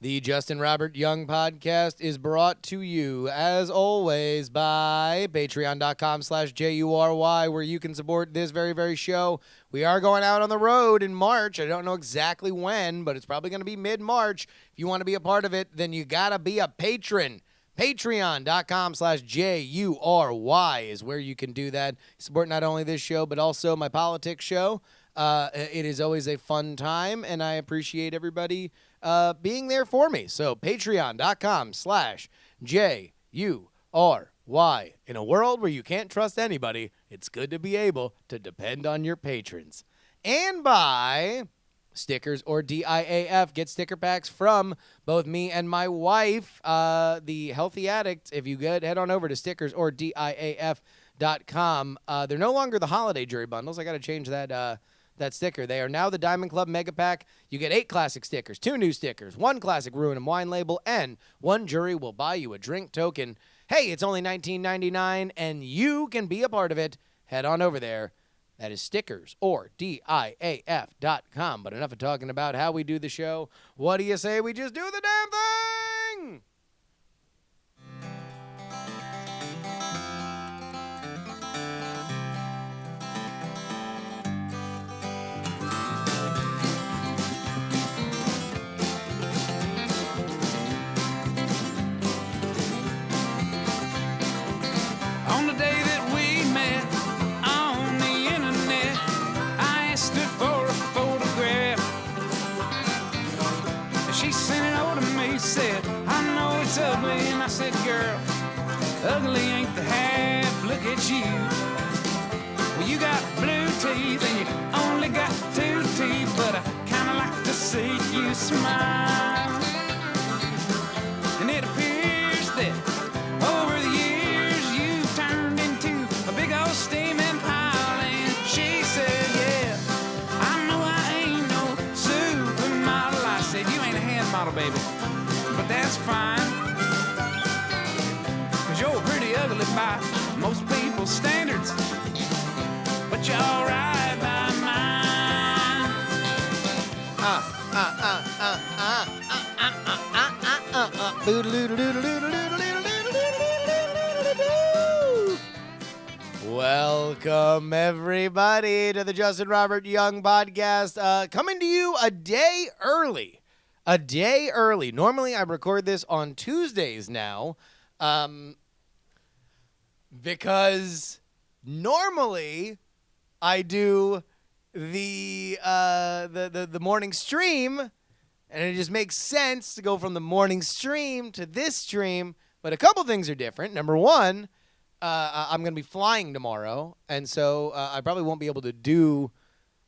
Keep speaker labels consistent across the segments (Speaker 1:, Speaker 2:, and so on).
Speaker 1: The Justin Robert Young podcast is brought to you, as always, by patreon.com/JuRY, where you can support this very, very show. We are going out on the road in March. I don't know exactly when, but it's probably going to be mid-March. If you want to be a part of it, then you got to be a patron. Patreon.com/JuRY is where you can do that. Support not only this show, but also my politics show. It is always a fun time, and I appreciate everybody being there for me. So patreon.com/JuRY. In a world where you can't trust anybody, it's good to be able to depend on your patrons. And by Stickers or DIAF. Get sticker packs from both me and my wife, the Healthy Addict. If you head on over to stickers or DIAF.com. They're no longer the holiday jury bundles. I got to change that sticker. They are now the Diamond Club Mega Pack. You get 8 classic stickers, 2 new stickers, 1 classic Ruin and Wine label, and 1 jury will buy you a drink token. Hey, it's only $19.99, and you can be a part of it. Head on over there. That is stickers or DIAF.com. But enough of talking about how we do the show. What do you say we just do the damn thing?
Speaker 2: On the day that we met on the internet, I asked her for a photograph. She sent it over to me, said, I know it's ugly. And I said, girl, ugly ain't the half, look at you. Well, you got blue teeth and you only got 2 teeth, but I kinda like to see you smile. And it appears that over the years you've turned into a big old steaming pile. And she said, yeah, I know I ain't no supermodel. I said, you ain't a hand model, baby, but that's fine, 'cause you're pretty ugly by most people's standards, but you're alright by mine.
Speaker 1: Welcome, everybody, to the Justin Robert Young podcast. Coming to you a day early. Normally, I record this on Tuesdays now, because normally I do the morning stream, and it just makes sense to go from the morning stream to this stream. But a couple things are different. Number one, I'm going to be flying tomorrow, and so I probably won't be able to do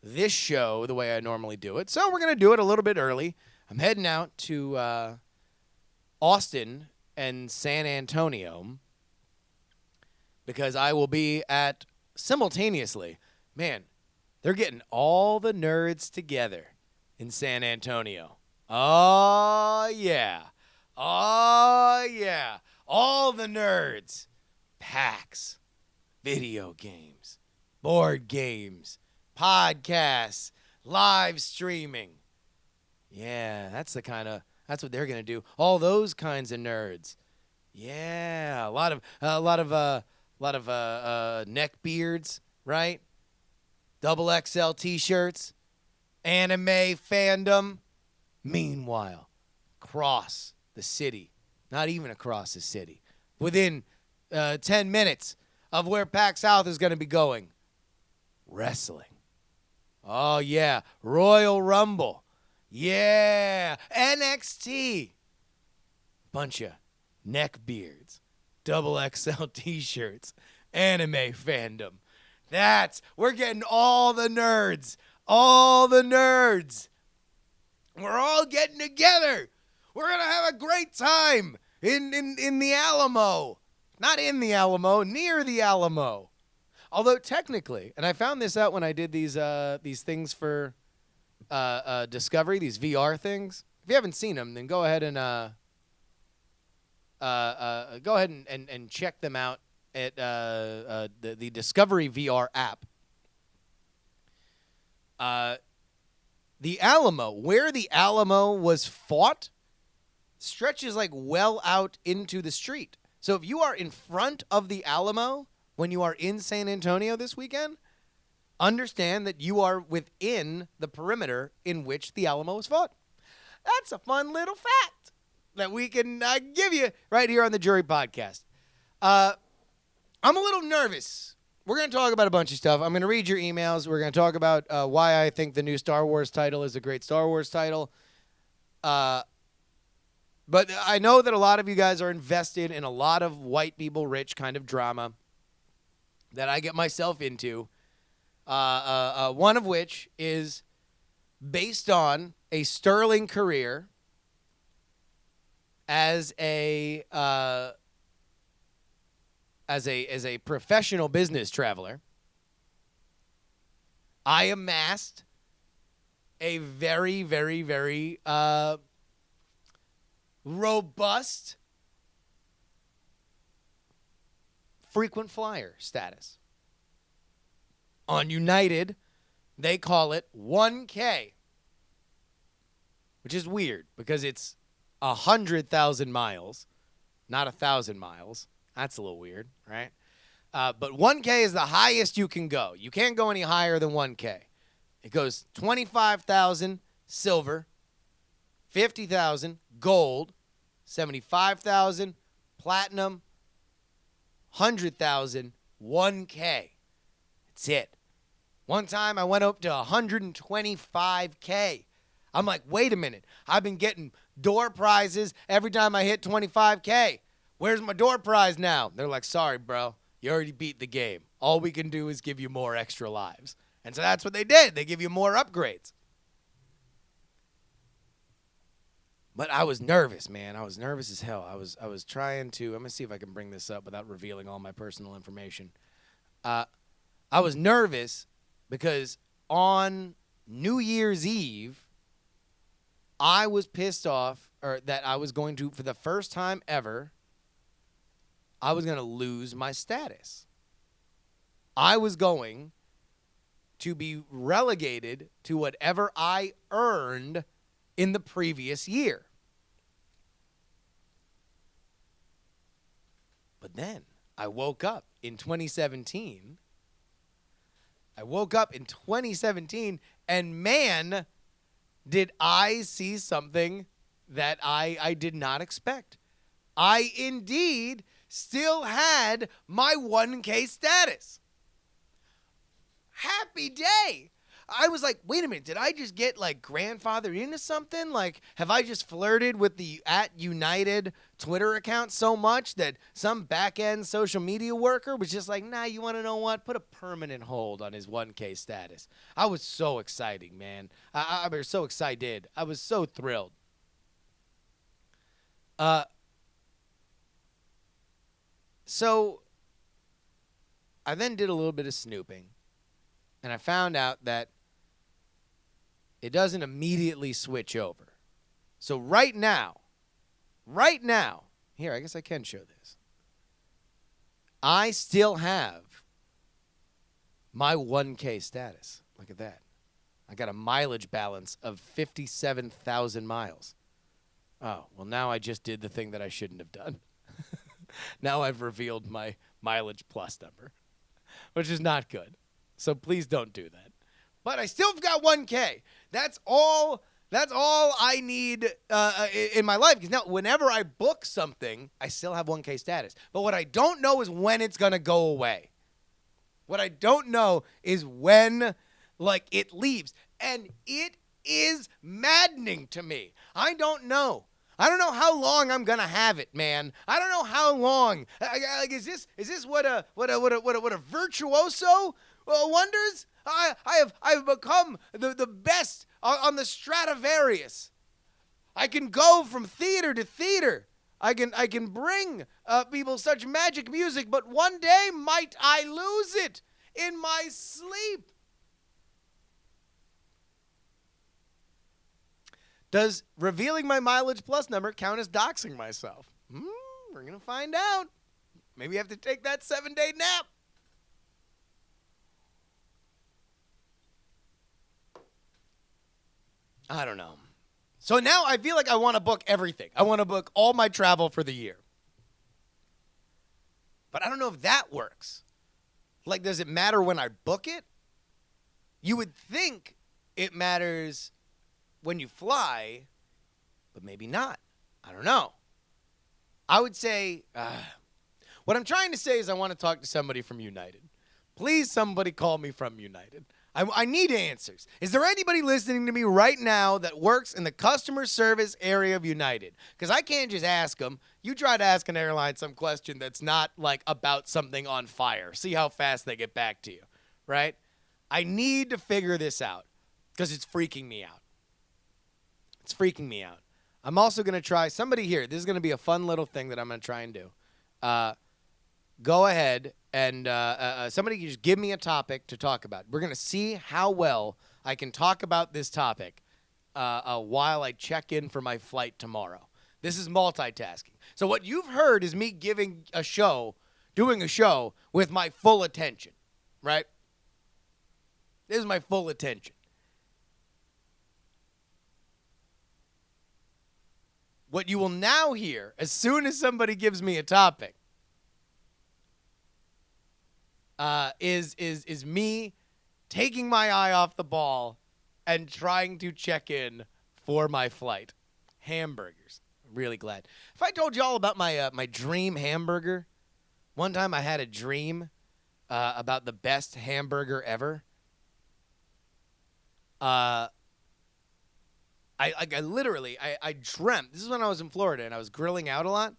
Speaker 1: this show the way I normally do it. So we're going to do it a little bit early. I'm heading out to Austin and San Antonio because I will be at simultaneously. Man, they're getting all the nerds together in San Antonio. Oh, yeah. Oh, yeah. All the nerds. PAX, video games, board games, podcasts, live streaming. Yeah, that's what they're going to do. All those kinds of nerds. Yeah, a lot of neck beards, right? Double XL t-shirts, anime fandom. Meanwhile, across the city, not even across the city, within 10 minutes of where PAX South is going to be going, wrestling. Oh, yeah, Royal Rumble. Yeah, NXT. Bunch of neck beards, double XL t-shirts, anime fandom. We're getting all the nerds. We're all getting together. We're going to have a great time in the Alamo. Not in the Alamo, near the Alamo. Although technically, and I found this out when I did these things for Discovery, these VR things. If you haven't seen them, then go ahead and check them out at the Discovery VR app. The Alamo, where the Alamo was fought, stretches like well out into the street. So if you are in front of the Alamo when you are in San Antonio this weekend, understand that you are within the perimeter in which the Alamo was fought. That's a fun little fact that we can give you right here on the JuRY podcast. I'm a little nervous. We're going to talk about a bunch of stuff. I'm going to read your emails. We're going to talk about why I think the new Star Wars title is a great Star Wars title. But I know that a lot of you guys are invested in a lot of white people rich kind of drama that I get myself into. One of which is based on a sterling career as a professional business traveler. I amassed a very, very, very robust frequent flyer status. On United, they call it 1K, which is weird because it's 100,000 miles, not 1,000 miles. That's a little weird, right? But 1K is the highest you can go. You can't go any higher than 1K. It goes 25,000 silver, 50,000 gold, 75,000 platinum, 100,000 1K. That's it. One time I went up to 125K. I'm like, wait a minute. I've been getting door prizes every time I hit 25K. Where's my door prize now? They're like, sorry, bro. You already beat the game. All we can do is give you more extra lives. And so that's what they did. They give you more upgrades. But I was nervous, man. I was nervous as hell. I was trying to, I'm going to see if I can bring this up without revealing all my personal information. I was nervous because on New Year's Eve, I was pissed off, or that I was going to, for the first time ever, I was going to lose my status. I was going to be relegated to whatever I earned in the previous year. But then I woke up in 2017. And man, did I see something that I did not expect. I indeed still had my 1K status. Happy day. I was like, wait a minute, did I just get like grandfathered into something? Like, have I just flirted with the @United Twitter account so much that some back-end social media worker was just like, nah, you want to know what? Put a permanent hold on his 1K status. I was so excited, man. I was so excited. I was so thrilled. So I then did a little bit of snooping, and I found out that it doesn't immediately switch over. So right now, here, I guess I can show this. I still have my 1K status. Look at that. I got a mileage balance of 57,000 miles. Oh, well, now I just did the thing that I shouldn't have done. Now I've revealed my mileage plus number, which is not good. So please don't do that. But I still have got 1K. That's all I need in my life. Because now, whenever I book something, I still have 1K status. But what I don't know is when it's going to go away. What I don't know is when, like, it leaves. And it is maddening to me. I don't know. I don't know how long I'm gonna have it, man. I don't know how long. Like, is this what a virtuoso wonders? I've become the best on the Stradivarius. I can go from theater to theater. I can bring people such magic music, but one day might I lose it in my sleep. Does revealing my mileage plus number count as doxing myself? We're going to find out. Maybe I have to take that 7-day nap. I don't know. So now I feel like I want to book everything. I want to book all my travel for the year. But I don't know if that works. Like, does it matter when I book it? You would think it matters when you fly, but maybe not. I don't know. I would say, what I'm trying to say is I want to talk to somebody from United. Please, somebody call me from United. I need answers. Is there anybody listening to me right now that works in the customer service area of United? Because I can't just ask them. You try to ask an airline some question that's not like about something on fire. See how fast they get back to you, right? I need to figure this out because it's freaking me out. It's freaking me out. I'm also going to try somebody here. This is going to be a fun little thing that I'm going to try and do. Go ahead and somebody can just give me a topic to talk about. We're going to see how well I can talk about this topic while I check in for my flight tomorrow. This is multitasking. So what you've heard is me doing a show with my full attention, right? This is my full attention. What you will now hear, as soon as somebody gives me a topic, is me taking my eye off the ball and trying to check in for my flight. Hamburgers. I'm really glad. If I told you all about my dream hamburger, one time I had a dream about the best hamburger ever. I literally dreamt. This is when I was in Florida and I was grilling out a lot.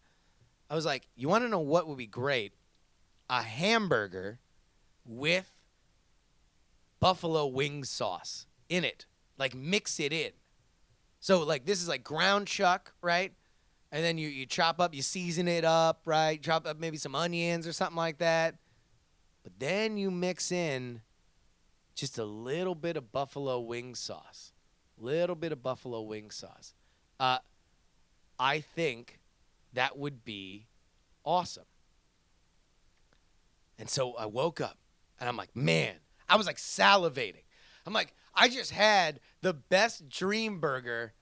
Speaker 1: I was like, you want to know what would be great? A hamburger with buffalo wing sauce in it. Like, mix it in. So, like, this is like ground chuck, right? And then you chop up, you season it up, right? Chop up maybe some onions or something like that. But then you mix in just a little bit of buffalo wing sauce. Little bit of buffalo wing sauce. I think that would be awesome. And so I woke up and I'm like, man, I was like salivating. I'm like, I just had the best dream burger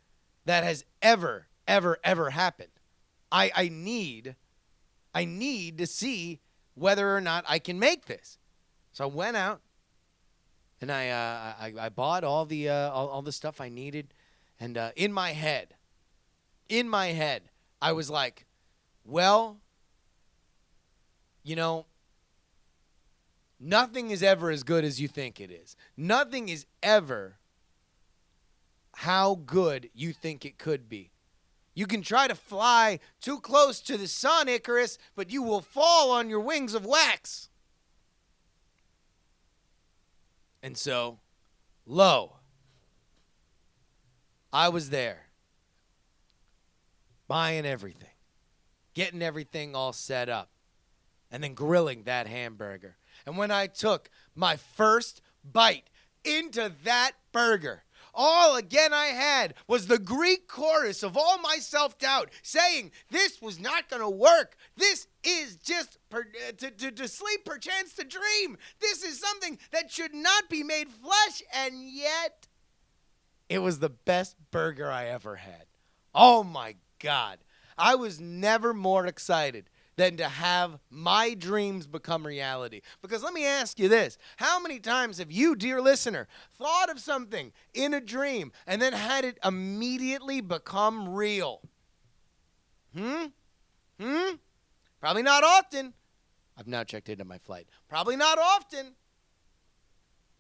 Speaker 1: that has ever happened. I need to see whether or not I can make this. So I went out and I bought all the stuff I needed, and in my head, I was like, well, you know, nothing is ever as good as you think it is. Nothing is ever how good you think it could be. You can try to fly too close to the sun, Icarus, but you will fall on your wings of wax. And so, lo, I was there, buying everything, getting everything all set up, and then grilling that hamburger. And when I took my first bite into that burger, all again I had was the Greek chorus of all my self-doubt saying, this was not going to work. This is just to sleep, perchance to dream. This is something that should not be made flesh, and yet it was the best burger I ever had. Oh my God. I was never more excited than to have my dreams become reality. Because let me ask you this. How many times have you, dear listener, thought of something in a dream and then had it immediately become real? Probably not often. I've now checked into my flight. Probably not often.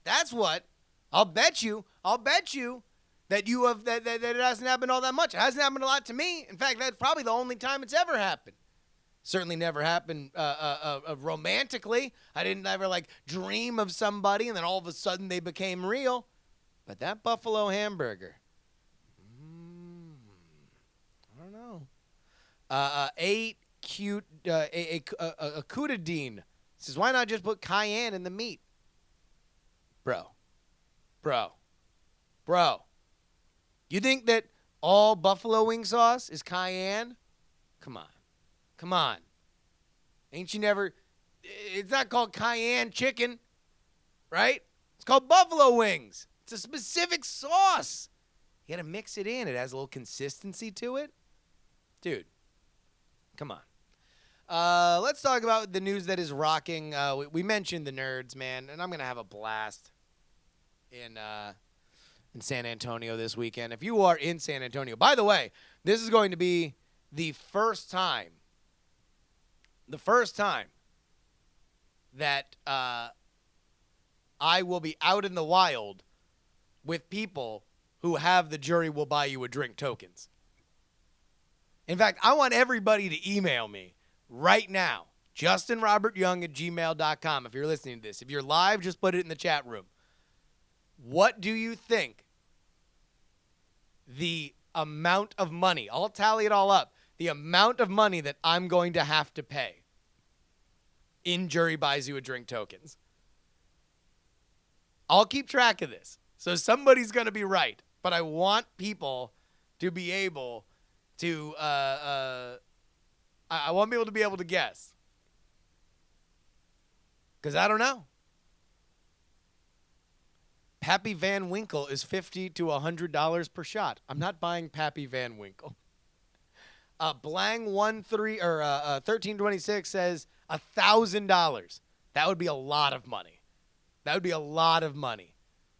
Speaker 1: That's what. I'll bet you that you have that it hasn't happened all that much. It hasn't happened a lot to me. In fact, that's probably the only time it's ever happened. Certainly never happened romantically. I didn't ever like dream of somebody and then all of a sudden they became real. But that buffalo hamburger, I don't know. Acutadine says, why not just put cayenne in the meat? Bro. You think that all buffalo wing sauce is cayenne? Come on. Ain't you never... It's not called cayenne chicken, right? It's called buffalo wings. It's a specific sauce. You got to mix it in. It has a little consistency to it. Dude, come on. Let's talk about the news that is rocking. We mentioned the nerds, man, and I'm going to have a blast in San Antonio this weekend. If you are in San Antonio, by the way, this is going to be the first time that I will be out in the wild with people who have the JuRY will buy you a drink tokens. In fact, I want everybody to email me right now, justinrobertyoung@gmail.com if you're listening to this. If you're live, just put it in the chat room. What do you think the amount of money, I'll tally it all up, the amount of money that I'm going to have to pay in JuRY buys you a drink tokens? I'll keep track of this. So somebody's going to be right. But I want people to be able to, I want people to be able to guess. Because I don't know. Pappy Van Winkle is $50 to $100 per shot. I'm not buying Pappy Van Winkle. Blang 1326 says $1,000. That would be a lot of money.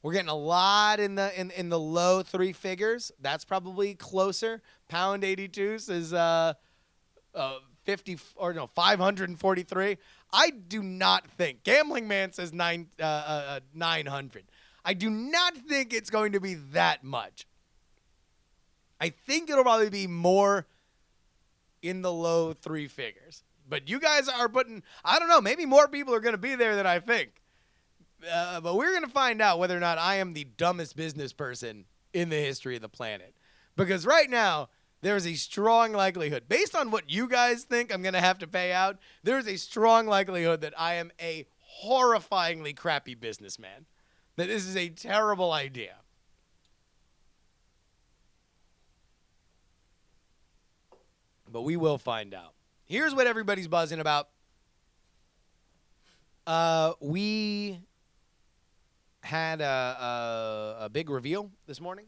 Speaker 1: We're getting a lot in the low three figures. That's probably closer. Pound 82 says 543. I do not think. Gambling Man says 900. I do not think it's going to be that much. I think it'll probably be more in the low three figures. But you guys are putting, I don't know, maybe more people are going to be there than I think. But we're going to find out whether or not I am the dumbest business person in the history of the planet. Because right now, there's a strong likelihood, based on what you guys think I'm going to have to pay out, there's a strong likelihood that I am a horrifyingly crappy businessman. That this is a terrible idea. But we will find out. Here's what everybody's buzzing about. We had a big reveal this morning.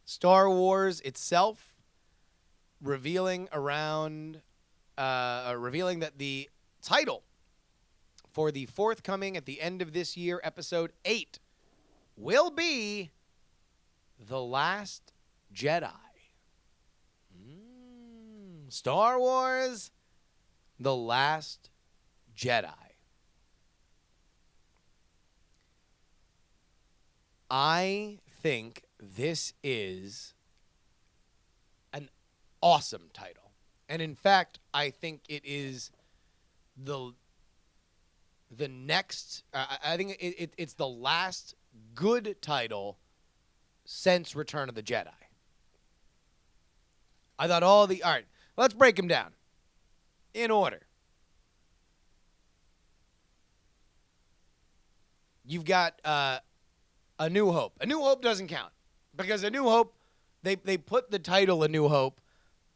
Speaker 1: Star Wars itself revealing that the title for the forthcoming at the end of this year episode 8 will be The Last Jedi. Star Wars, The Last Jedi. I think this is an awesome title. And in fact, I think it is the next, I think it's the last good title since Return of the Jedi. I thought all right, let's break them down in order. You've got A New Hope. A New Hope doesn't count because A New Hope, they put the title A New Hope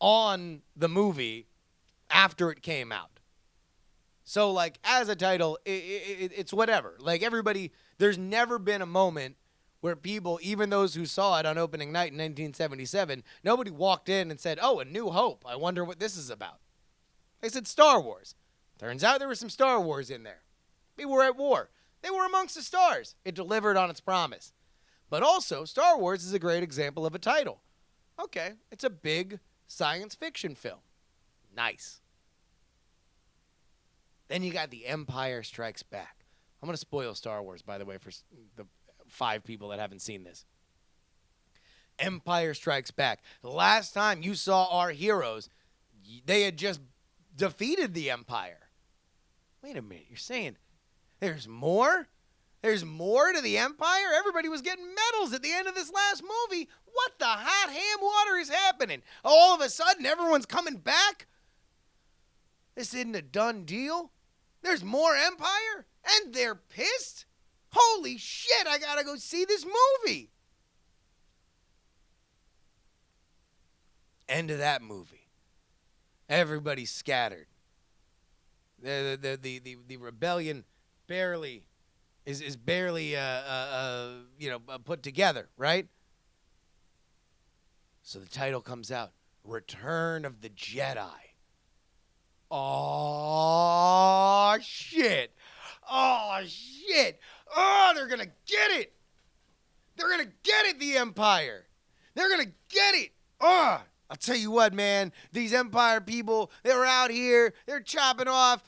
Speaker 1: on the movie after it came out. So, like, as a title, it's whatever. Like, everybody, there's never been a moment where people, even those who saw it on opening night in 1977, nobody walked in and said, oh, A New Hope. I wonder what this is about. They said Star Wars. Turns out there was some Star Wars in there. We were at war. They were amongst the stars. It delivered on its promise. But also, Star Wars is a great example of a title. Okay, it's a big science fiction film. Nice. Then you got The Empire Strikes Back. I'm going to spoil Star Wars, by the way, for the 5 people that haven't seen this. Empire Strikes Back. The last time you saw our heroes, they had just defeated the Empire. Wait a minute. You're saying there's more? There's more to the Empire? Everybody was getting medals at the end of this last movie. What the hot ham water is happening? All of a sudden, everyone's coming back? This isn't a done deal. There's more Empire? And they're pissed? Holy shit, I gotta go see this movie. End of that movie. Everybody's scattered. The rebellion barely is barely put together, right? So the title comes out, Return of the Jedi. Oh, shit. Oh, shit. Oh, they're going to get it. They're going to get it, the Empire. They're going to get it. Oh, I'll tell you what, man. These Empire people, they were out here. They're chopping off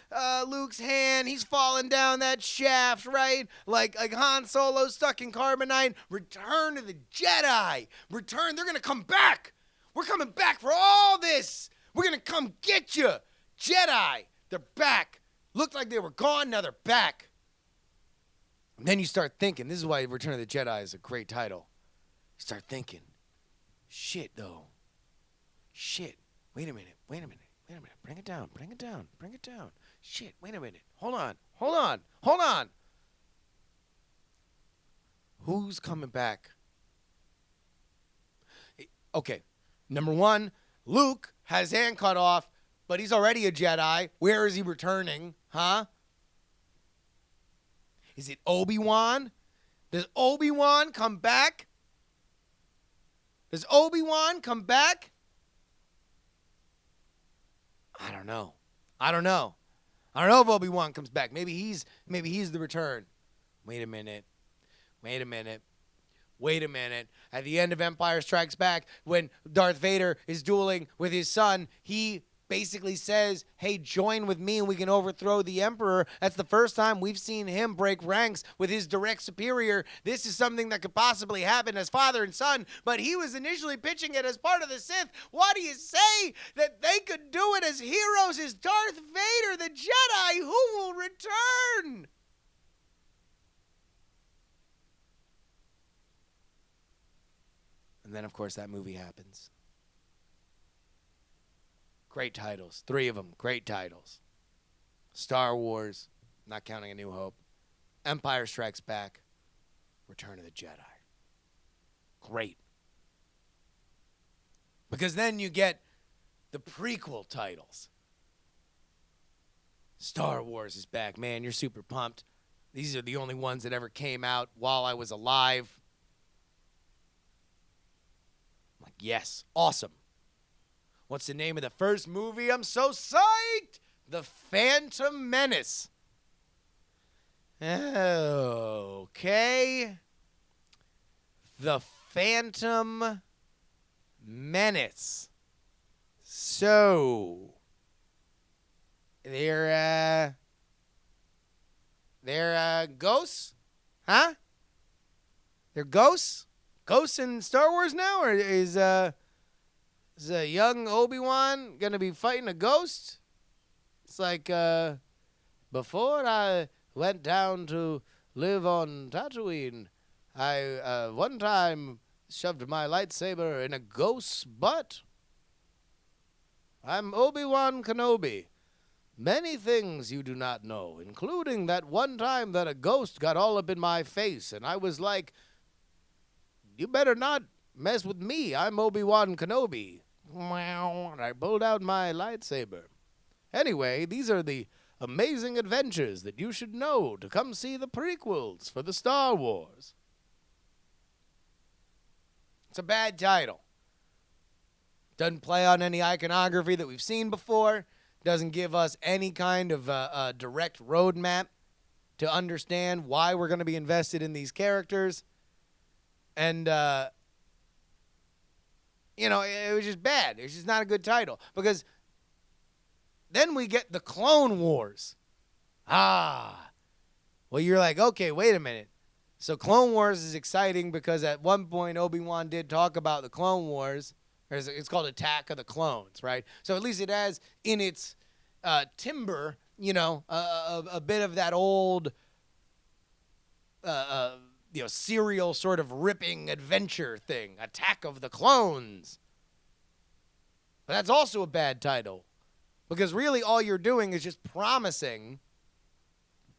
Speaker 1: Luke's hand. He's falling down that shaft, right? Like Han Solo stuck in carbonite. Return of the Jedi. Return. They're going to come back. We're coming back for all this. We're going to come get you. Jedi. They're back. Looked like they were gone. Now they're back. And then you start thinking. This is why Return of the Jedi is a great title. You start thinking. Shit, though. Shit. Wait a minute. Bring it down. Shit, wait a minute. Hold on. Who's coming back? Okay. Number one, Luke has his hand cut off, but he's already a Jedi. Where is he returning? Huh? Is it Obi-Wan? Does Obi-Wan come back? I don't know if Obi-Wan comes back. Maybe he's the return. Wait a minute. At the end of Empire Strikes Back, when Darth Vader is dueling with his son, he basically says, hey, join with me and we can overthrow the Emperor. That's the first time we've seen him break ranks with his direct superior. This is something that could possibly happen as father and son, but he was initially pitching it as part of the Sith. Why do you say that they could do it as heroes as Darth Vader, the Jedi, who will return? And then, of course, that movie happens. Great titles. 3 of them. Great titles. Star Wars, not counting A New Hope. Empire Strikes Back. Return of the Jedi. Great. Because then you get the prequel titles. Star Wars is back. Man, you're super pumped. These are the only ones that ever came out while I was alive. I'm like, yes, awesome. What's the name of the first movie? I'm so psyched! The Phantom Menace. Okay. The Phantom Menace. So, they're ghosts? Huh? They're ghosts? Ghosts in Star Wars now? Or is a young Obi-Wan gonna be fighting a ghost? It's like, before I went down to live on Tatooine, I, one time shoved my lightsaber in a ghost's butt. I'm Obi-Wan Kenobi. Many things you do not know, including that one time that a ghost got all up in my face, and I was like, you better not mess with me. I'm Obi-Wan Kenobi. And I pulled out my lightsaber. Anyway, these are the amazing adventures that you should know to come see the prequels for the Star Wars. It's a bad title. Doesn't play on any iconography that we've seen before. Doesn't give us any kind of direct roadmap to understand why we're going to be invested in these characters. And, it was just bad. It was just not a good title. Because then we get the Clone Wars. Well, you're like, okay, wait a minute. So Clone Wars is exciting because at one point Obi-Wan did talk about the Clone Wars. It's called Attack of the Clones, right? So at least it has in its timber, a bit of that old, serial sort of ripping adventure thing. Attack of the Clones. But that's also a bad title. Because really all you're doing is just promising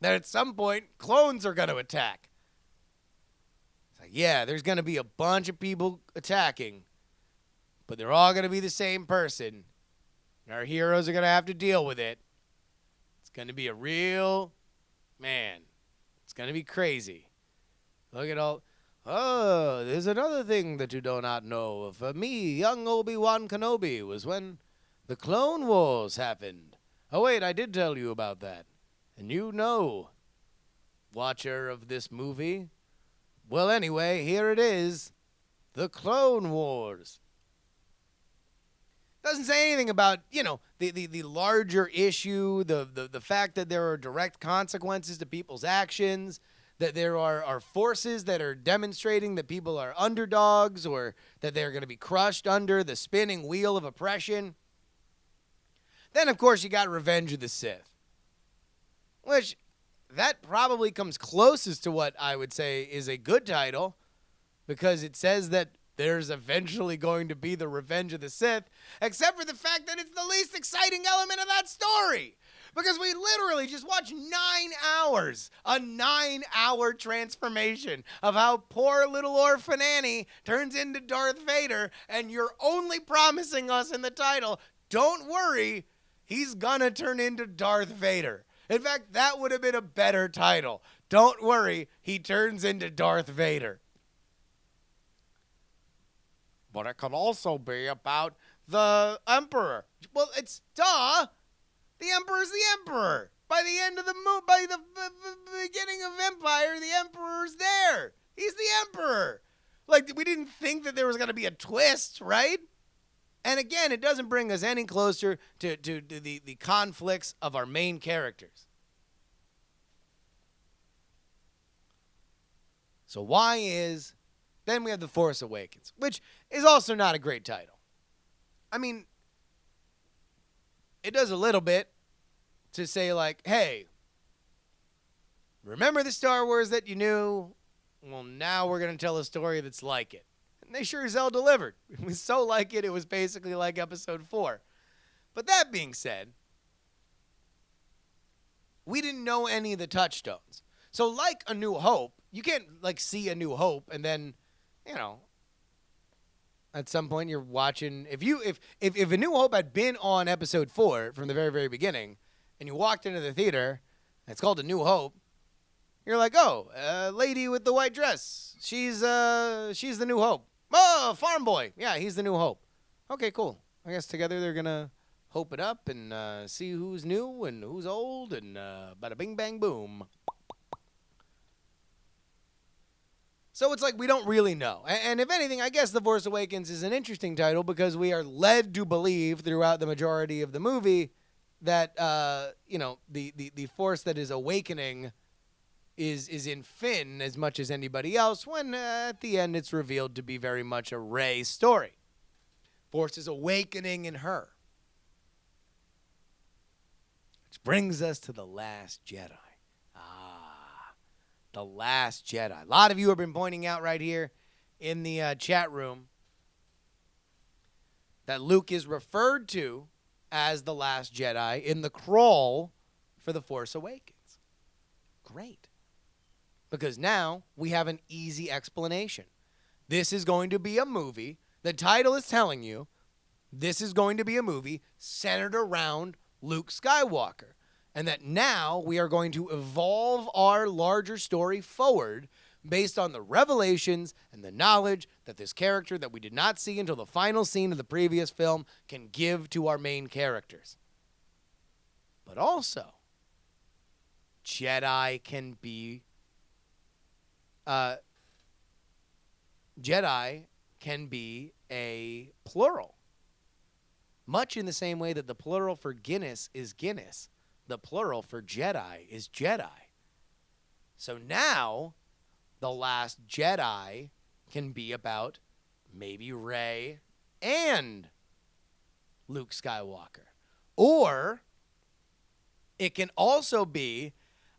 Speaker 1: that at some point clones are going to attack. It's like, yeah, there's going to be a bunch of people attacking, but they're all going to be the same person. And our heroes are going to have to deal with it. It's going to be it's going to be crazy. Look Oh, there's another thing that you do not know. For me, young Obi-Wan Kenobi was when the Clone Wars happened. Oh, wait, I did tell you about that. And you know, watcher of this movie. Well, anyway, here it is. The Clone Wars. Doesn't say anything about, the larger issue, the fact that there are direct consequences to people's actions, that there are forces that are demonstrating that people are underdogs or that they're going to be crushed under the spinning wheel of oppression. Then, of course, you got Revenge of the Sith, which that probably comes closest to what I would say is a good title because it says that there's eventually going to be the Revenge of the Sith, except for the fact that it's the least exciting element of that story. Because we literally just watched 9 hours, a 9-hour transformation of how poor little orphan Annie turns into Darth Vader, and you're only promising us in the title, don't worry, he's gonna turn into Darth Vader. In fact, that would have been a better title. Don't worry, he turns into Darth Vader. But it could also be about the Emperor. Well, it's duh. The Emperor's the Emperor. By the end of the by the beginning of Empire, the Emperor's there. He's the Emperor. Like, we didn't think that there was going to be a twist, right? And again, it doesn't bring us any closer to the conflicts of our main characters. So why is... Then we have The Force Awakens, which is also not a great title. I mean, it does a little bit to say, like, hey, remember the Star Wars that you knew? Well, now we're going to tell a story that's like it. And they sure as hell delivered. It was so like it was basically like Episode 4. But that being said, we didn't know any of the touchstones. So like A New Hope, you can't, like, see A New Hope and then... at some point you're watching. If A New Hope had been on Episode 4 from the very, very beginning, and you walked into the theater, and it's called A New Hope, you're like, oh, lady with the white dress, she's the New Hope. Oh, farm boy, yeah, he's the New Hope. Okay, cool. I guess together they're gonna hope it up and see who's new and who's old and bada bing bang boom. So it's like we don't really know. And if anything, I guess The Force Awakens is an interesting title because we are led to believe throughout the majority of the movie that, the Force that is awakening is in Finn as much as anybody else when at the end it's revealed to be very much a Rey story. Force is awakening in her. Which brings us to The Last Jedi. The Last Jedi. A lot of you have been pointing out right here in the chat room that Luke is referred to as the Last Jedi in the crawl for The Force Awakens. Great. Because now we have an easy explanation. This is going to be a movie. The title is telling you this is going to be a movie centered around Luke Skywalker. And that now we are going to evolve our larger story forward based on the revelations and the knowledge that this character that we did not see until the final scene of the previous film can give to our main characters. But also, Jedi can be a plural. Much in the same way that the plural for Guinness is Guinness. The plural for Jedi is Jedi. So now, The Last Jedi can be about maybe Rey and Luke Skywalker. Or it can also be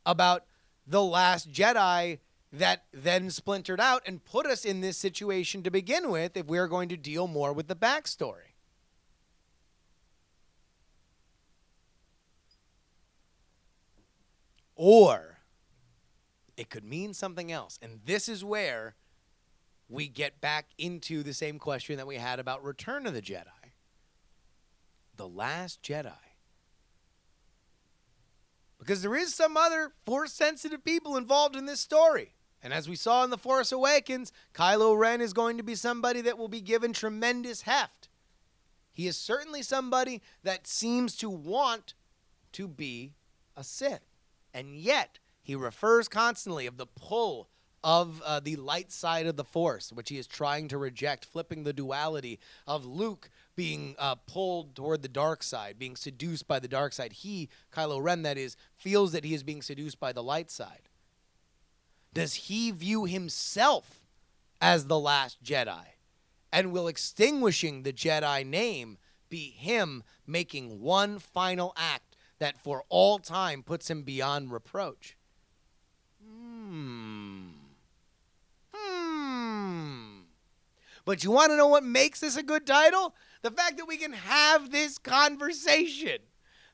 Speaker 1: about The Last Jedi that then splintered out and put us in this situation to begin with if we're going to deal more with the backstory. Or it could mean something else. And this is where we get back into the same question that we had about Return of the Jedi. The Last Jedi. Because there is some other Force-sensitive people involved in this story. And as we saw in The Force Awakens, Kylo Ren is going to be somebody that will be given tremendous heft. He is certainly somebody that seems to want to be a Sith. And yet, he refers constantly of the pull of the light side of the Force, which he is trying to reject, flipping the duality of Luke being pulled toward the dark side, being seduced by the dark side. He, Kylo Ren, that is, feels that he is being seduced by the light side. Does he view himself as the last Jedi? And will extinguishing the Jedi name be him making one final act that for all time puts him beyond reproach? But you want to know what makes this a good title? The fact that we can have this conversation.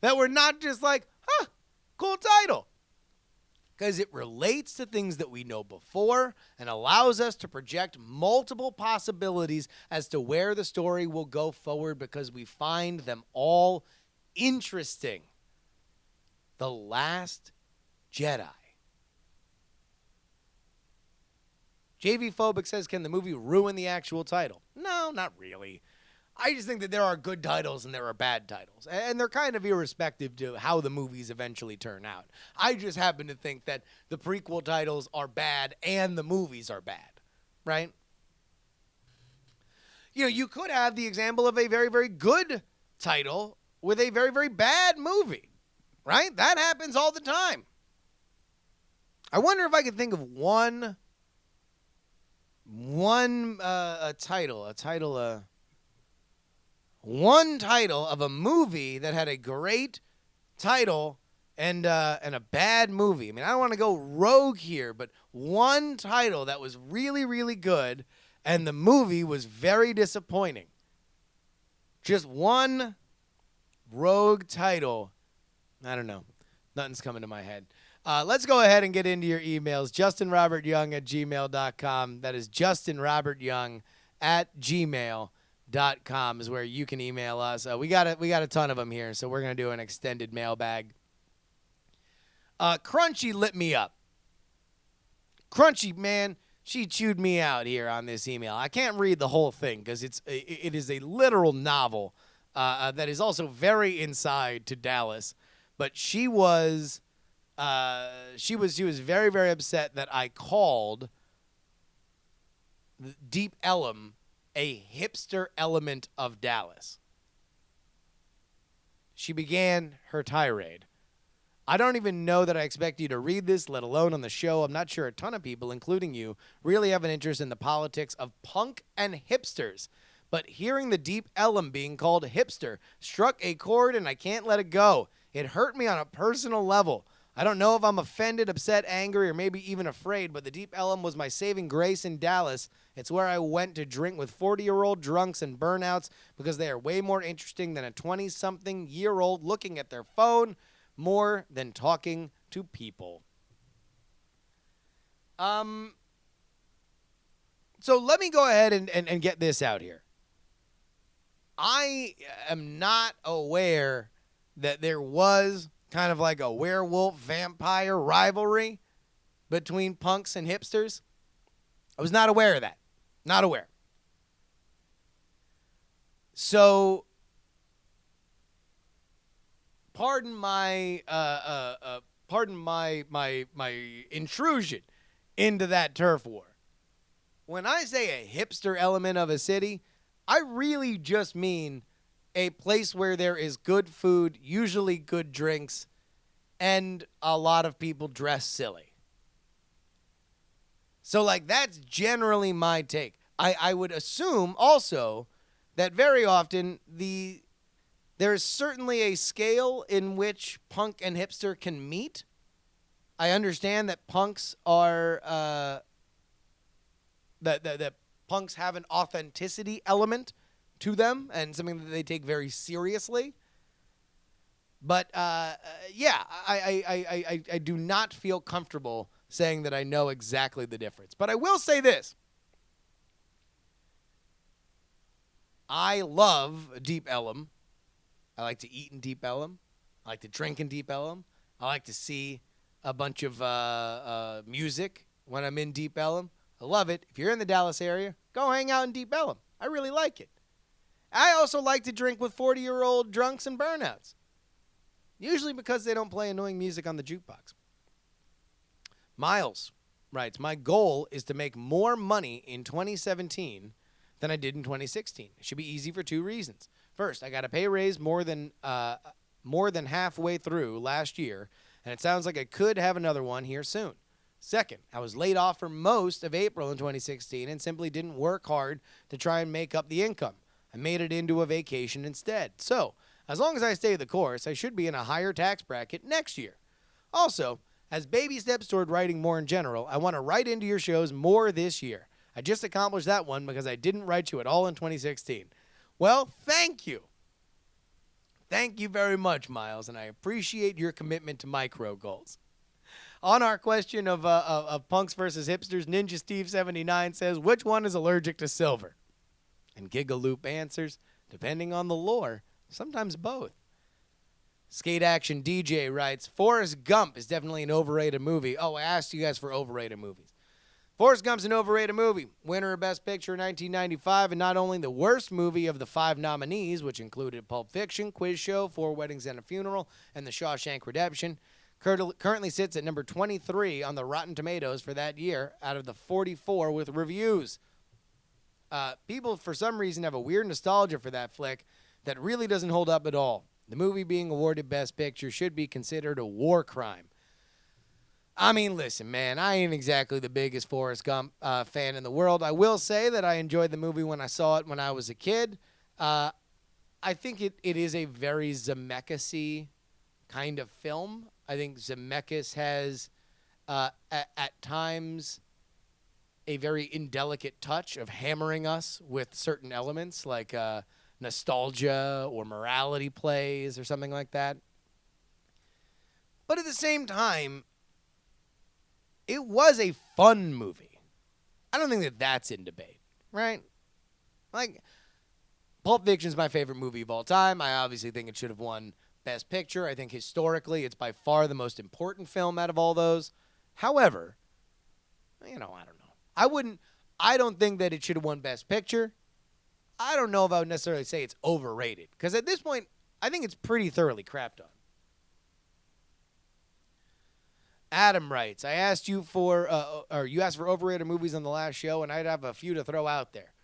Speaker 1: That we're not just like, cool title. Because it relates to things that we know before and allows us to project multiple possibilities as to where the story will go forward because we find them all interesting. The Last Jedi. JV Phobic says, can the movie ruin the actual title? No, not really. I just think that there are good titles and there are bad titles. And they're kind of irrespective to how the movies eventually turn out. I just happen to think that the prequel titles are bad and the movies are bad, right? You know, you could have the example of a very, very good title with a very, very bad movie, right? That happens all the time. I wonder if I could think of one title of a movie that had a great title and a bad movie. I mean, I don't want to go rogue here, but one title that was really, really good and the movie was very disappointing. Just one rogue title. I don't know. Nothing's coming to my head. Let's go ahead and get into your emails. JustinRobertYoung@gmail.com. That is JustinRobertYoung@gmail.com is where you can email us. We got a ton of them here, so we're going to do an extended mailbag. Crunchy lit me up. Crunchy, man, she chewed me out here on this email. I can't read the whole thing because it is a literal novel that is also very inside to Dallas. But she was very, very upset that I called Deep Ellum a hipster element of Dallas. She began her tirade. I don't even know that I expect you to read this, let alone on the show. I'm not sure a ton of people, including you, really have an interest in the politics of punk and hipsters. But hearing the Deep Ellum being called a hipster struck a chord and I can't let it go. It hurt me on a personal level. I don't know if I'm offended, upset, angry, or maybe even afraid, but the Deep Ellum was my saving grace in Dallas. It's where I went to drink with 40-year-old drunks and burnouts because they are way more interesting than a 20-something-year-old looking at their phone more than talking to people. So let me go ahead and get this out here. I am not aware that there was kind of like a werewolf-vampire rivalry between punks and hipsters. I was not aware of that. Not aware. So, pardon my intrusion into that turf war. When I say a hipster element of a city, I really just mean a place where there is good food, usually good drinks, and a lot of people dress silly. So, like, that's generally my take. I would assume also that very often there is certainly a scale in which punk and hipster can meet. I understand that punks are that punks have an authenticity element to them and something that they take very seriously. But yeah, I do not feel comfortable saying that I know exactly the difference. But I will say this. I love Deep Ellum. I like to eat in Deep Ellum. I like to drink in Deep Ellum. I like to see a bunch of music when I'm in Deep Ellum. I love it. If you're in the Dallas area, go hang out in Deep Ellum. I really like it. I also like to drink with 40-year-old drunks and burnouts. Usually because they don't play annoying music on the jukebox. Miles writes, my goal is to make more money in 2017 than I did in 2016. It should be easy for 2 reasons. First, I got a pay raise more than halfway through last year, and it sounds like I could have another one here soon. Second, I was laid off for most of April in 2016 and simply didn't work hard to try and make up the income. I made it into a vacation instead. So, as long as I stay the course, I should be in a higher tax bracket next year. Also, as baby steps toward writing more in general, I want to write into your shows more this year. I just accomplished that one because I didn't write you at all in 2016. Well, thank you. Thank you very much, Miles, and I appreciate your commitment to micro goals. On our question of punks versus hipsters, Ninja Steve 79 says, which one is allergic to silver? And Gigaloop answers, depending on the lore, sometimes both. Skate Action DJ writes, Forrest Gump is definitely an overrated movie. Oh, I asked you guys for overrated movies. Forrest Gump's an overrated movie. Winner of Best Picture in 1995, and not only the worst movie of the 5 nominees, which included Pulp Fiction, Quiz Show, 4 Weddings and a Funeral, and The Shawshank Redemption, currently sits at number 23 on the Rotten Tomatoes for that year out of the 44 with reviews. People, for some reason, have a weird nostalgia for that flick that really doesn't hold up at all. The movie being awarded Best Picture should be considered a war crime. I mean, listen, man, I ain't exactly the biggest Forrest Gump fan in the world. I will say that I enjoyed the movie when I saw it when I was a kid. I think it is a very Zemeckis-y kind of film. I think Zemeckis has, at times, a very indelicate touch of hammering us with certain elements like nostalgia or morality plays or something like that. But at the same time, it was a fun movie. I don't think that that's in debate, right? Like, Pulp Fiction is my favorite movie of all time. I obviously think it should have won Best Picture. I think historically it's by far the most important film out of all those. However, I don't know. I don't think that it should have won Best Picture. I don't know if I would necessarily say it's overrated, because at this point, I think it's pretty thoroughly crapped on. Adam writes, I asked you you asked for overrated movies on the last show, and I'd have a few to throw out there.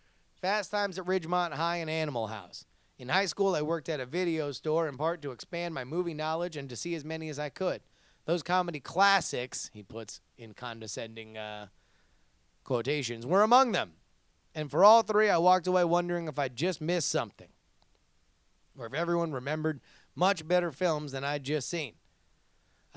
Speaker 1: Fast Times at Ridgemont High and Animal House. In high school, I worked at a video store, in part to expand my movie knowledge and to see as many as I could. Those comedy classics, he puts in condescending quotations, were among them. And for all 3, I walked away wondering if I'd just missed something, or if everyone remembered much better films than I'd just seen.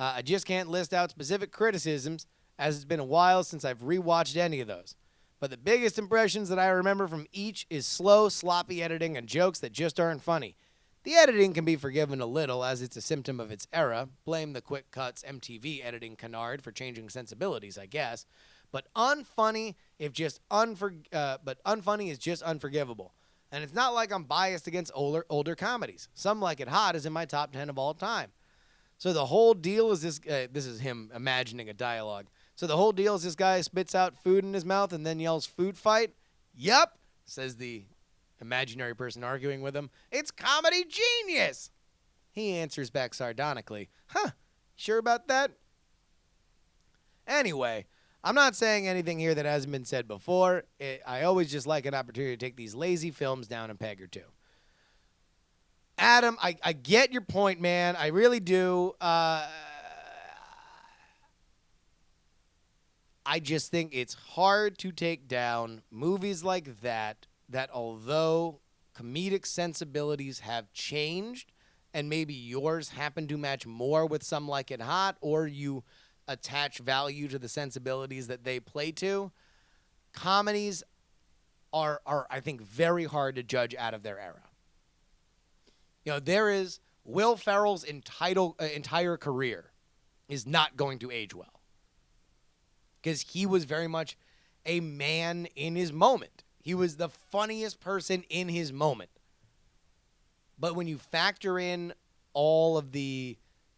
Speaker 1: I just can't list out specific criticisms, as it's been a while since I've rewatched any of those. But the biggest impressions that I remember from each is slow, sloppy editing and jokes that just aren't funny. The editing can be forgiven a little, as it's a symptom of its era. Blame the quick cuts MTV editing canard for changing sensibilities, I guess. But unfunny is just unforgivable. And it's not like I'm biased against older comedies. Some Like It Hot is in my top 10 of all time. So the whole deal is this is him imagining a dialogue. So the whole deal is this guy spits out food in his mouth and then yells, "Food fight?" Yep, says the imaginary person arguing with him. It's comedy genius. He answers back sardonically, "Huh, sure about that?" Anyway, I'm not saying anything here that hasn't been said before. I always just like an opportunity to take these lazy films down a peg or two. Adam, I get your point, man. I really do. I just think it's hard to take down movies like that although comedic sensibilities have changed, and maybe yours happen to match more with Some Like It Hot, or you attach value to the sensibilities that they play to, comedies are I think, very hard to judge out of their era. There is Will Ferrell's entire career is not going to age well, because he was very much a man in his moment. He was the funniest person in his moment. But when you factor in all of the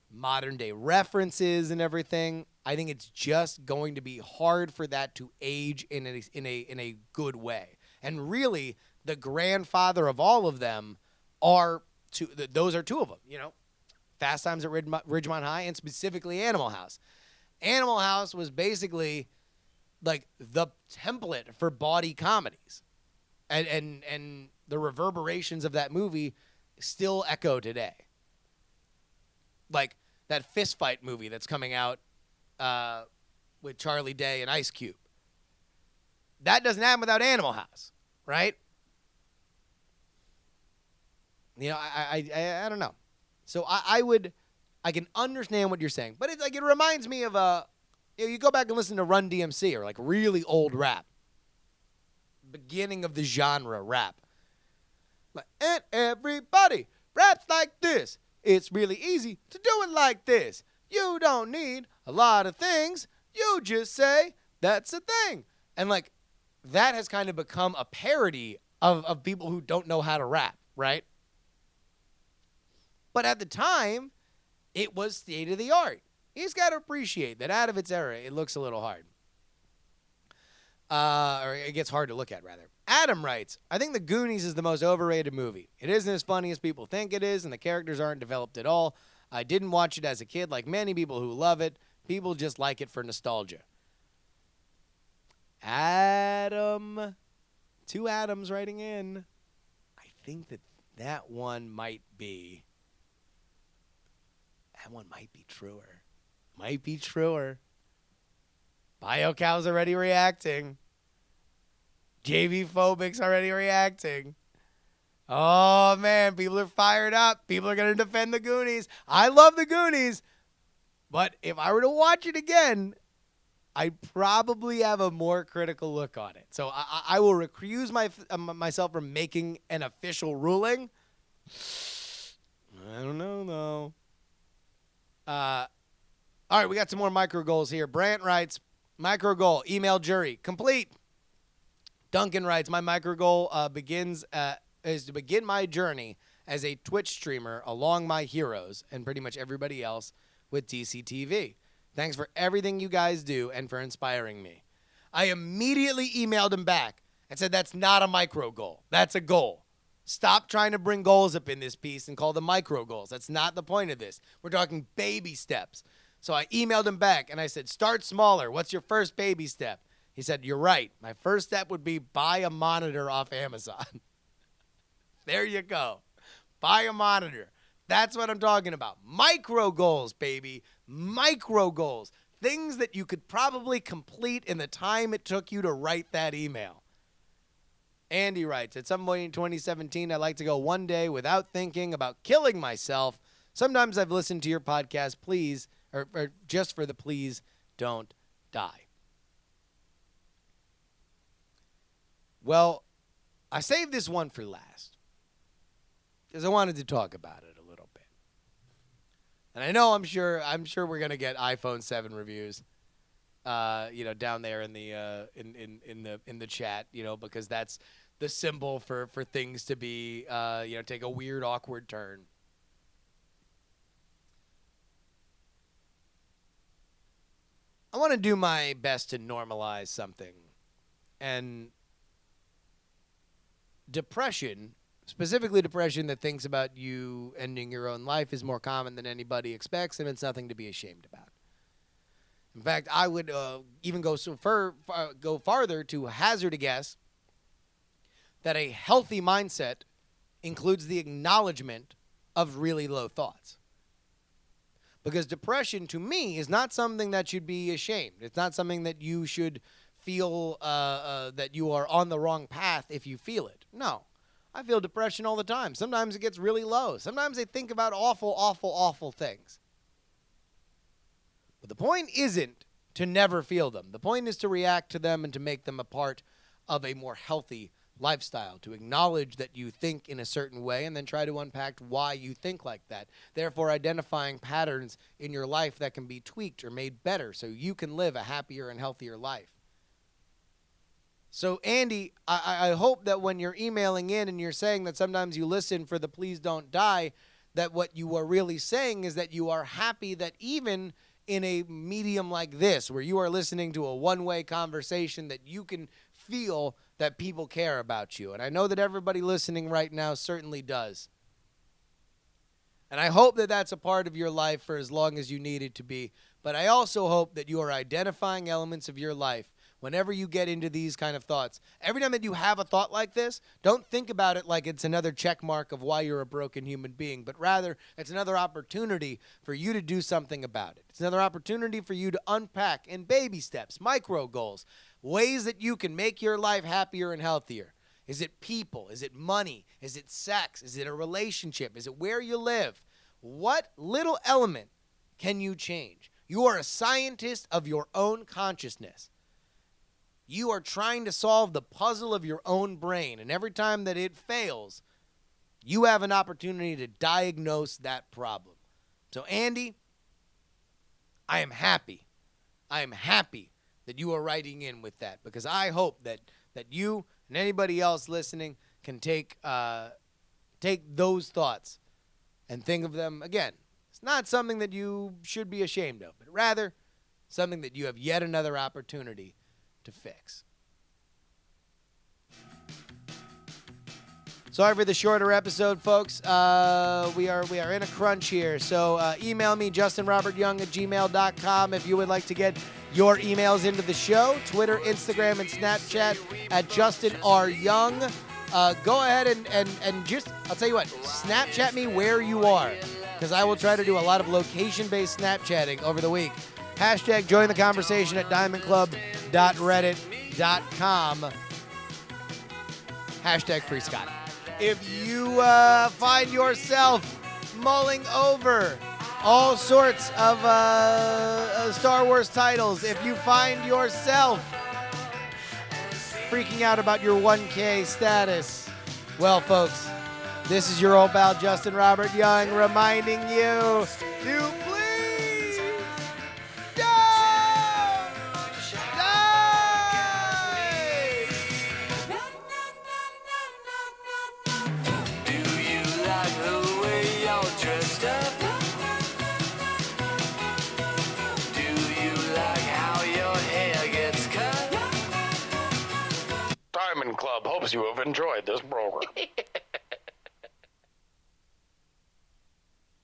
Speaker 1: modern day references and everything, I think it's just going to be hard for that to age in a good way. And really, the grandfather of all of them are two. Those are two of them. Fast Times at Ridgemont High, and specifically Animal House. Animal House was basically like the template for bawdy comedies, and the reverberations of that movie still echo today. Like that fist fight movie that's coming out with Charlie Day and Ice Cube. That doesn't happen without Animal House, right? I don't know. So I can understand what you're saying, but it reminds me of you go back and listen to Run DMC or like really old rap, beginning of the genre rap. Like, and everybody raps like this. It's really easy to do it like this. You don't need a lot of things. You just say that's a thing. And like that has kind of become a parody of people who don't know how to rap, right? But at the time, it was state of the art. You just got to appreciate that out of its era, it looks a little hard. Or it gets hard to look at, rather. Adam writes, I think The Goonies is the most overrated movie. It isn't as funny as people think it is, and the characters aren't developed at all. I didn't watch it as a kid like many people who love it. People just like it for nostalgia. Adam. 2 Adams writing in. I think that one might be... That one might be truer. Might be truer. BioCow's already reacting. JV Phobic's already reacting. Oh, man. People are fired up. People are going to defend the Goonies. I love the Goonies. But if I were to watch it again, I'd probably have a more critical look on it. So I will recuse myself from making an official ruling. I don't know, though. All right, we got some more micro goals here. Brant writes, micro goal, email JuRY, complete. Duncan writes, my micro goal is to begin my journey as a Twitch streamer along my heroes and pretty much everybody else with DCTV. Thanks for everything you guys do and for inspiring me. I immediately emailed him back and said that's not a micro goal. That's a goal. Stop trying to bring goals up in this piece and call them micro goals. That's not the point of this. We're talking baby steps. So I emailed him back and I said, start smaller. What's your first baby step? He said, you're right. My first step would be buy a monitor off Amazon. There you go. Buy a monitor. That's what I'm talking about. Micro goals, baby. Micro goals. Things that you could probably complete in the time it took you to write that email. Andy writes, at some point in 2017, I'd like to go one day without thinking about killing myself. Sometimes I've listened to your podcast, please, or just for the please don't die. Well, I saved this one for last because I wanted to talk about it a little bit. And I know I'm sure we're going to get iPhone 7 reviews. Down there in the chat, because that's the symbol for things to be, take a weird, awkward turn. I want to do my best to normalize something. And depression, specifically depression that thinks about you ending your own life, is more common than anybody expects, and it's nothing to be ashamed about. In fact, I would even go farther to hazard a guess that a healthy mindset includes the acknowledgement of really low thoughts. Because depression, to me, is not something that should be ashamed. It's not something that you should feel that you are on the wrong path if you feel it. No. I feel depression all the time. Sometimes it gets really low. Sometimes I think about awful, awful, awful things. But the point isn't to never feel them. The point is to react to them and to make them a part of a more healthy lifestyle, to acknowledge that you think in a certain way and then try to unpack why you think like that. Therefore, identifying patterns in your life that can be tweaked or made better so you can live a happier and healthier life. So, Andy, I hope that when you're emailing in and you're saying that sometimes you listen for the please don't die, that what you are really saying is that you are happy that even in a medium like this, where you are listening to a one-way conversation, that you can feel that people care about you. And I know that everybody listening right now certainly does. And I hope that that's a part of your life for as long as you need it to be. But I also hope that you are identifying elements of your life whenever you get into these kind of thoughts. Every time that you have a thought like this, don't think about it like it's another check mark of why you're a broken human being, but rather it's another opportunity for you to do something about it. It's another opportunity for you to unpack in baby steps, micro goals, ways that you can make your life happier and healthier. Is it people? Is it money? Is it sex? Is it a relationship? Is it where you live? What little element can you change? You are a scientist of your own consciousness. You are trying to solve the puzzle of your own brain, and every time that it fails, you have an opportunity to diagnose that problem. So, Andy, I am happy. I am happy that you are writing in with that, because I hope that you and anybody else listening can take those thoughts and think of them again. It's not something that you should be ashamed of, but rather something that you have yet another opportunity to fix. Sorry for the shorter episode, folks. We are in a crunch here. So email me, justinrobertyoung@gmail.com, if you would like to get your emails into the show. Twitter, Instagram, and Snapchat at JustinRYoung. Go ahead and just, I'll tell you what, Snapchat me where you are, because I will try to do a lot of location-based Snapchatting over the week. Hashtag join the conversation at diamondclub.reddit.com. Hashtag free Scott. If you find yourself mulling over all sorts of Star Wars titles, if you find yourself freaking out about your 1K status, well, folks, this is your old pal Justin Robert Young reminding you to please die!
Speaker 2: Do you like the way you're dressed up? Do you like how your hair gets cut?
Speaker 3: Diamond Club hopes you have enjoyed this program.